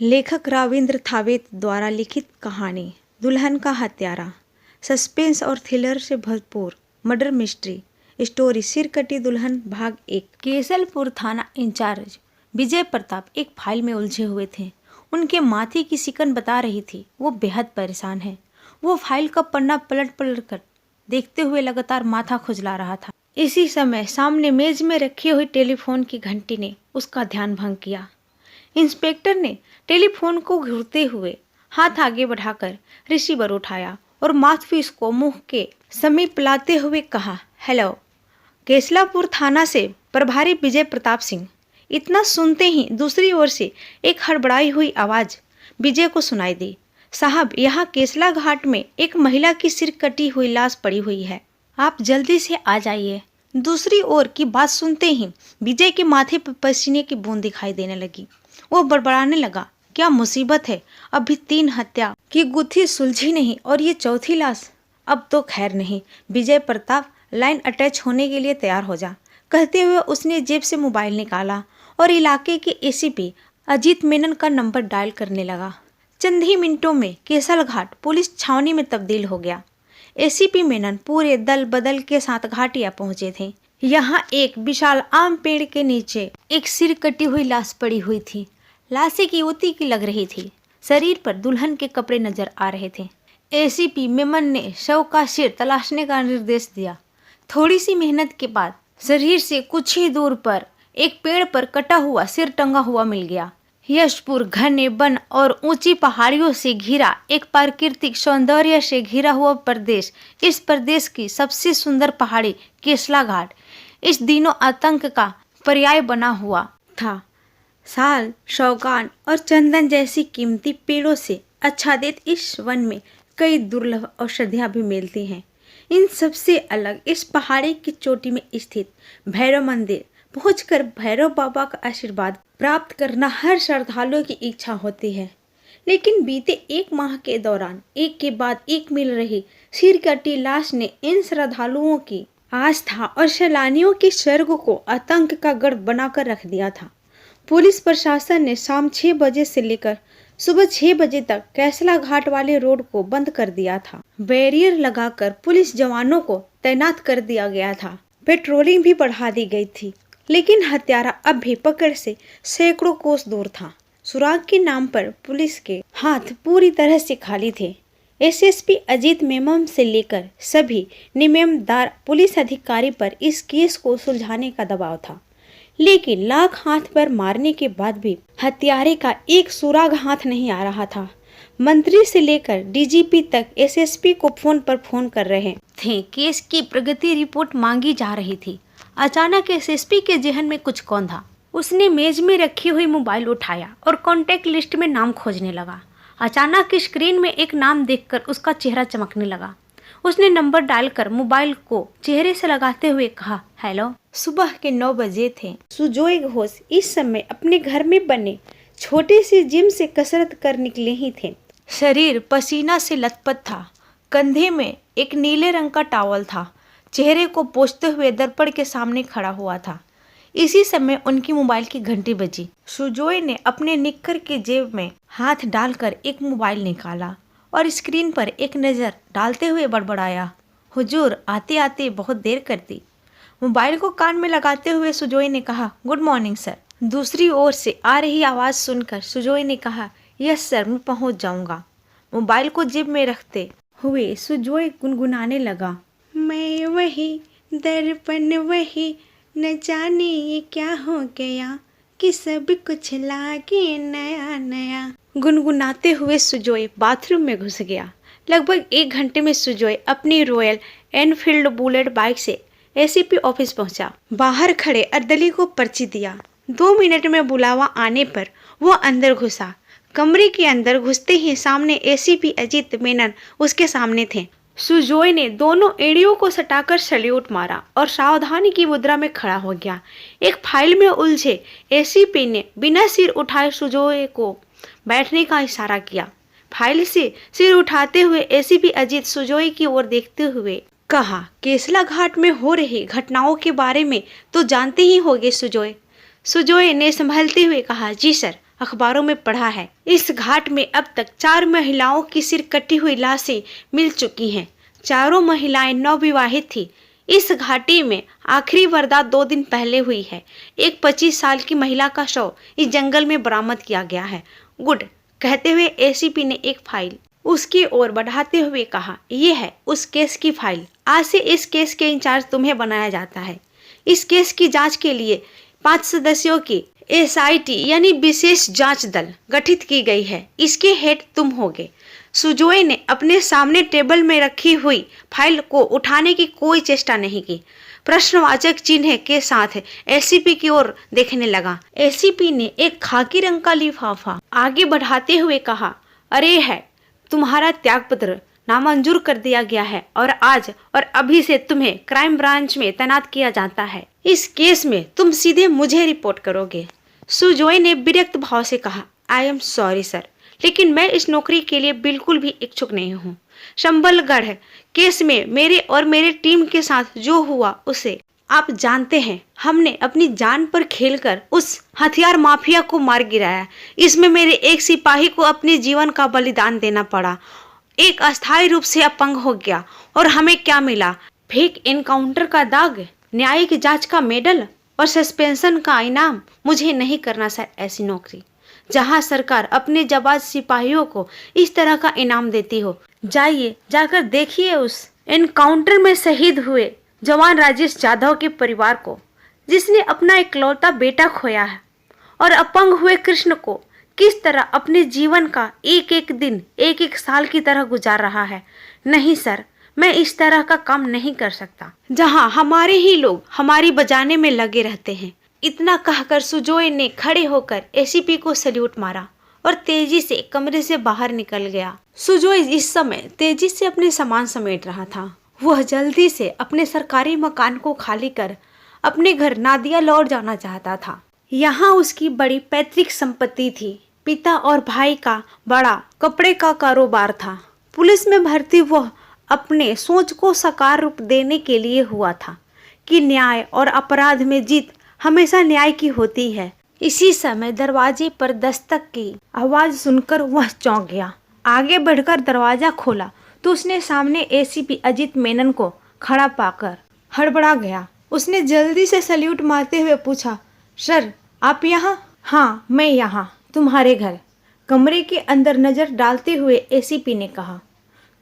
लेखक राविंद्र थावेत द्वारा लिखित कहानी दुल्हन का हत्यारा। सस्पेंस और थ्रिलर से भरपूर मर्डर मिस्ट्री स्टोरी सिरकटी दुल्हन भाग 1। केसलपुर थाना इंचार्ज विजय प्रताप एक फाइल में उलझे हुए थे। उनके माथे की सिकन बता रही थी वो बेहद परेशान है। वो फाइल का पन्ना पलट पलट कर देखते हुए लगातार माथा खुजला रहा था। इसी समय सामने मेज में रखी हुई टेलीफोन की घंटी ने उसका ध्यान भंग किया। इंस्पेक्टर ने टेलीफोन को घूरते हुए हाथ आगे बढ़ाकर रिसीवर उठाया और माउथपीस को मुंह के समीप लाते हुए कहा, हेलो, केसलापुर थाना से प्रभारी विजय प्रताप सिंह। इतना सुनते ही दूसरी ओर से एक हड़बड़ाई हुई आवाज विजय को सुनाई दी। साहब, यहाँ केसला घाट में एक महिला की सिर कटी हुई लाश पड़ी हुई है, आप जल्दी से आ जाइए। दूसरी ओर की बात सुनते ही विजय के माथे पर पसीने की बूंद दिखाई देने लगी। वो बड़बड़ाने लगा, क्या मुसीबत है, अभी 3 हत्या की गुत्थी सुलझी नहीं और ये चौथी लाश। अब तो खैर नहीं। विजय प्रताप, लाइन अटैच होने के लिए तैयार हो जा, कहते हुए उसने जेब से मोबाइल निकाला और इलाके के एसीपी अजीत मेनन का नंबर डायल करने लगा। चंद ही मिनटों में केसल घाट पुलिस छावनी में तब्दील हो गया। एसीपी मेनन पूरे दल बदल के साथ घाटिया पहुंचे थे। यहाँ एक विशाल आम पेड़ के नीचे एक सिर कटी हुई लाश पड़ी हुई थी। लाश एक युवती की लग रही थी। शरीर पर दुल्हन के कपड़े नजर आ रहे थे। एसीपी मेमन ने शव का सिर तलाशने का निर्देश दिया। थोड़ी सी मेहनत के बाद शरीर से कुछ ही दूर पर एक पेड़ पर कटा हुआ सिर टंगा हुआ मिल गया। यशपुर घने वन और ऊंची पहाड़ियों से घिरा एक प्राकृतिक सौंदर्य से घिरा हुआ प्रदेश। इस प्रदेश की सबसे सुंदर पहाड़ी केसला घाट इस दिनों आतंक का पर्याय बना हुआ था। साल, शौकान और चंदन जैसी कीमती पेड़ों से आच्छादित इस वन में कई दुर्लभ औषधियां भी मिलती हैं। इन सबसे अलग इस पहाड़ी की चोटी में स्थित भैरव मंदिर पहुंचकर भैरव बाबा का आशीर्वाद प्राप्त करना हर श्रद्धालुओं की इच्छा होती है। लेकिन बीते 1 माह के दौरान एक के बाद एक मिल रही सिर कटी लाश ने इन श्रद्धालुओं की आस्था और सैलानियों के स्वर्ग को आतंक का गढ़ बनाकर रख दिया था। पुलिस प्रशासन ने शाम 6 बजे से लेकर सुबह 6 बजे तक कैसला घाट वाले रोड को बंद कर दिया था। बैरियर लगाकर पुलिस जवानों को तैनात कर दिया गया था। पेट्रोलिंग भी बढ़ा दी गई थी। लेकिन हत्यारा अब भी पकड़ से सैकड़ों कोस दूर था। सुराग के नाम पर पुलिस के हाथ पूरी तरह से खाली थे। एसएसपी अजीत मेमन से लेकर सभी नियमदार पुलिस अधिकारी पर इस केस को सुलझाने का दबाव था। लेकिन लाख हाथ पर मारने के बाद भी हत्यारे का एक सुराग हाथ नहीं आ रहा था। मंत्री से लेकर डीजीपी तक एसएसपी को फोन पर फोन कर रहे थे। केस की प्रगति रिपोर्ट मांगी जा रही थी। अचानक एसएसपी के जहन में कुछ कौन था। उसने मेज में रखी हुई मोबाइल उठाया और कॉन्टैक्ट लिस्ट में नाम खोजने लगा। अचानक स्क्रीन में एक नाम देखकर उसका चेहरा चमकने लगा। उसने नंबर डायल कर मोबाइल को चेहरे से लगाते हुए कहा, हेलो। सुबह के 9 बजे थे। सुजोय घोष इस समय अपने घर में बने छोटे से जिम से कसरत कर निकले ही थे। शरीर पसीना से लथपथ था। कंधे में एक नीले रंग का टॉवल था। चेहरे को पोंछते हुए दर्पण के सामने खड़ा हुआ था। इसी समय उनकी मोबाइल की घंटी बजी। सुजोय ने अपने निक्कर के जेब में हाथ डालकर एक मोबाइल निकाला और स्क्रीन पर एक नज़र डालते हुए बड़बड़ाया, हुजूर, आते आते बहुत देर कर दी। मोबाइल को कान में लगाते हुए सुजोय ने कहा, गुड मॉर्निंग सर। दूसरी ओर से आ रही आवाज़ सुनकर सुजोय ने कहा, यस सर, मैं पहुंच जाऊंगा। मोबाइल को जेब में रखते हुए सुजोय गुनगुनाने लगा, मैं वही दर्पण वही, न जाने ये क्या हो गया, कि सब कुछ लागे नया नया। गुनगुनाते हुए सुजोय बाथरूम में घुस गया। लगभग 1 घंटे में सुजोय अपनी रॉयल एनफील्ड बुलेट बाइक से एसीपी ऑफिस पहुंचा। बाहर खड़े अर्दली को पर्ची दिया। 2 मिनट में बुलावा आने पर वो अंदर घुसा। कमरे के अंदर घुसते ही सामने एसीपी अजीत मेनन उसके सामने थे। सुजोय ने दोनों एड़ियों को सटाकर सल्यूट मारा और सावधानी की मुद्रा में खड़ा हो गया। एक फाइल में उलझे एसीपी ने बिना सिर उठाए सुजोय को बैठने का इशारा किया। फाइल से सिर उठाते हुए एसीपी अजीत सुजोय की ओर देखते हुए कहा, केसला घाट में हो रही घटनाओं के बारे में तो जानते ही होंगे सुजोय। सुजोय ने संभलते हुए कहा, जी सर, अखबारों में पढ़ा है। इस घाट में अब तक 4 महिलाओं की सिर कटी हुई लाशें मिल चुकी हैं। चारों महिलाएं नवविवाहित थी। इस घाटी में आखिरी वारदात 2 दिन पहले हुई है। एक 25 साल की महिला का शव इस जंगल में बरामद किया गया है। गुड, कहते हुए एसीपी ने एक फाइल उसकी ओर बढ़ाते हुए कहा, ये है उस केस की फाइल। आज से इस केस के इंचार्ज तुम्हें बनाया जाता है। इस केस की जांच के लिए 5 सदस्यों की एसआईटी यानी विशेष जांच दल गठित की गई है। इसके हेड तुम होगे। सुजोए ने अपने सामने टेबल में रखी हुई फाइल को उठाने की कोई चेष्टा नहीं की। प्रश्नवाचक चिन्ह के साथ एसीपी की ओर देखने लगा। एसीपी ने एक खाकी रंग का लिफाफा आगे बढ़ाते हुए कहा, अरे है तुम्हारा त्यागपत्र नामंजूर कर दिया गया है और आज और अभी से तुम्हें क्राइम ब्रांच में तैनात किया जाता है। इस केस में तुम सीधे मुझे रिपोर्ट करोगे। सुजोय ने विरक्त भाव से कहा, आई एम सॉरी सर, लेकिन मैं इस नौकरी के लिए बिल्कुल भी इच्छुक नहीं हूँ। संबलगढ़ केस में मेरे और मेरे टीम के साथ जो हुआ उसे आप जानते हैं। हमने अपनी जान पर खेलकर उस हथियार माफिया को मार गिराया। इसमें मेरे एक सिपाही को अपने जीवन का बलिदान देना पड़ा। एक अस्थायी रूप से अपंग हो गया और हमें क्या मिला? फेक एनकाउंटर का दाग, न्यायिक जांच का मेडल और सस्पेंशन का इनाम। मुझे नहीं करना सर ऐसी नौकरी जहां सरकार अपने जाबाज सिपाहियों को इस तरह का इनाम देती हो। जाइए, जाकर देखिए उस एनकाउंटर में शहीद हुए जवान राजेश जाधव के परिवार को, जिसने अपना इकलौता बेटा खोया है, और अपंग हुए कृष्ण को किस तरह अपने जीवन का एक एक दिन एक एक साल की तरह गुजार रहा है। नहीं सर, मैं इस तरह का काम नहीं कर सकता जहां हमारे ही लोग हमारी बजाने में लगे रहते हैं। इतना कहकर सुजोय ने खड़े होकर एसीपी को सल्यूट मारा और तेजी से कमरे से बाहर निकल गया। सुजोय इस समय तेजी से अपने सामान समेट रहा था। वह जल्दी से अपने सरकारी मकान को खाली कर अपने घर नादिया लौट जाना चाहता था। यहाँ उसकी बड़ी पैतृक संपत्ति थी। पिता और भाई का बड़ा कपड़े का कारोबार था। पुलिस में भर्ती वह अपने सोच को साकार रूप देने के लिए हुआ था कि न्याय और अपराध में जीत हमेशा न्याय की होती है। इसी समय दरवाजे पर दस्तक की आवाज सुनकर वह चौंक गया। आगे बढ़कर दरवाजा खोला तो उसने सामने एसीपी अजित मेनन को खड़ा पाकर हड़बड़ा गया। उसने जल्दी से सल्यूट मारते हुए पूछा, सर आप यहाँ? हाँ मैं यहाँ, तुम्हारे घर। कमरे के अंदर नजर डालते हुए एसीपी ने कहा,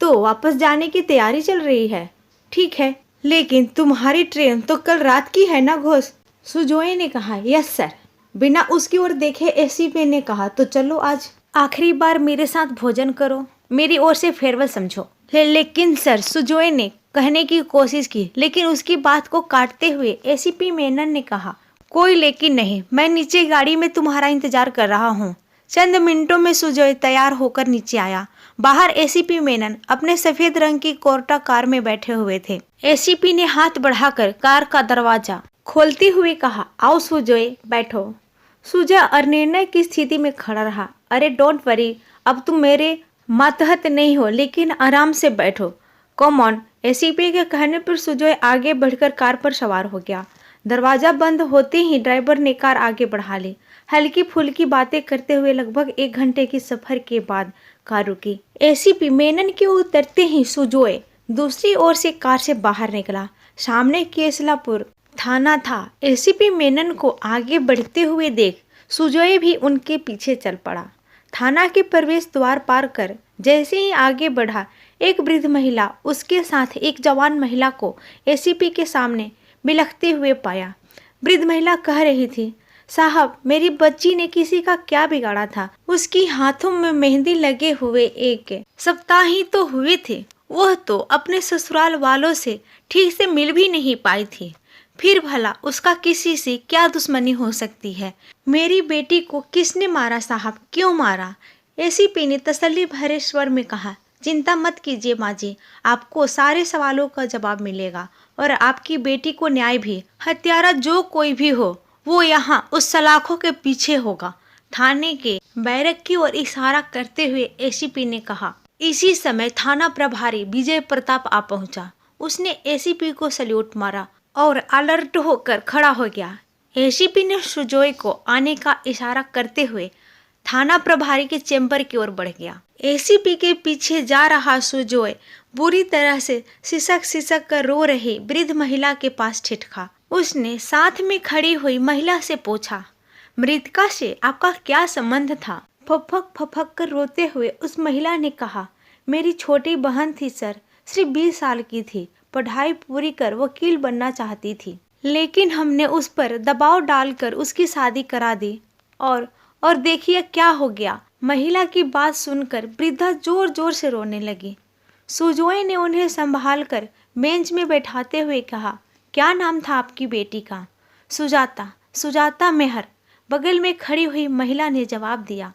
तो वापस जाने की तैयारी चल रही है? ठीक है, लेकिन तुम्हारी ट्रेन तो कल रात की है ना घोष? सुजोय ने कहा, यस सर। बिना उसकी ओर देखे एसीपी ने कहा, तो चलो आज आखिरी बार मेरे साथ भोजन करो, मेरी ओर से फेयरवेल समझो। लेकिन सर, सुजोय ने कहने की कोशिश की, लेकिन उसकी बात को काटते हुए एसीपी मेनन ने कहा, कोई लेकिन नहीं, मैं नीचे गाड़ी में तुम्हारा इंतजार कर रहा हूँ। चंद मिनटों में सुजोय तैयार होकर नीचे आया। बाहर एसीपी मेनन अपने सफेद रंग की कोर्टा कार में बैठे हुए थे। एसीपी ने हाथ बढ़ाकर कार का दरवाजा खोलते हुए कहा, आओ सुजोय, बैठो। सुजय अनिर्णय की स्थिति में खड़ा रहा। अरे डोंट वरी, अब तुम मेरे मातहत नहीं हो, लेकिन आराम से बैठो। Come on. एसीपी के कहने पर सुजय आगे बढ़कर कार पर सवार हो गया। दरवाजा बंद होते ही ड्राइवर ने कार आगे बढ़ा ली। हल्की फुल्की बातें करते हुए लगभग 1 घंटे की सफर के बाद कार रुकी। एसीपी मेनन के उतरते ही सुजोय दूसरी ओर से कार से बाहर निकला। सामने केसलापुर थाना था। एसीपी मेनन को आगे बढ़ते हुए देख सुजोय भी उनके पीछे चल पड़ा। थाना के प्रवेश द्वार पार कर जैसे ही आगे बढ़ा, एक वृद्ध महिला उसके साथ एक जवान महिला को एसीपी के सामने बिलखते हुए पाया। वृद्ध महिला कह रही थी, साहब मेरी बच्ची ने किसी का क्या बिगाड़ा था? उसकी हाथों में मेहंदी लगे हुए 1 सप्ताह ही तो हुए थे। वह तो अपने ससुराल वालों से ठीक से मिल भी नहीं पाई थी। फिर भला उसका किसी से क्या दुश्मनी हो सकती है? मेरी बेटी को किसने मारा साहब, क्यों मारा? एसीपी ने तसल्ली भरे स्वर में कहा, चिंता मत कीजिए माँ जी, आपको सारे सवालों का जवाब मिलेगा और आपकी बेटी को न्याय भी। हत्यारा जो कोई भी हो, वो यहाँ उस सलाखों के पीछे होगा। थाने के बैरक की ओर इशारा करते हुए एसीपी ने कहा। इसी समय थाना प्रभारी विजय प्रताप आ पहुंचा। उसने एसीपी को सल्यूट मारा और अलर्ट होकर खड़ा हो गया। एसीपी ने सुजोय को आने का इशारा करते हुए थाना प्रभारी के चैम्बर की ओर बढ़ गया। एसीपी के पीछे जा रहा सुजोय बुरी तरह से सिसक सिसक कर रो रही वृद्ध महिला के पास ठिठका। उसने साथ में खड़ी हुई महिला से पूछा, मृतका से आपका क्या संबंध था? फफक फफक कर रोते हुए उस महिला ने कहा, मेरी छोटी बहन थी सर, सिर्फ 20 साल की थी, पढ़ाई पूरी कर वकील बनना चाहती थी, लेकिन हमने उस पर दबाव डालकर उसकी शादी करा दी और देखिए क्या हो गया। महिला की बात सुनकर वृद्धा जोर जोर से रोने लगी। सुजोय ने उन्हें संभाल कर बेंच में बैठाते हुए कहा, क्या नाम था आपकी बेटी का? सुजाता मेहर, बगल में खड़ी हुई महिला ने जवाब दिया।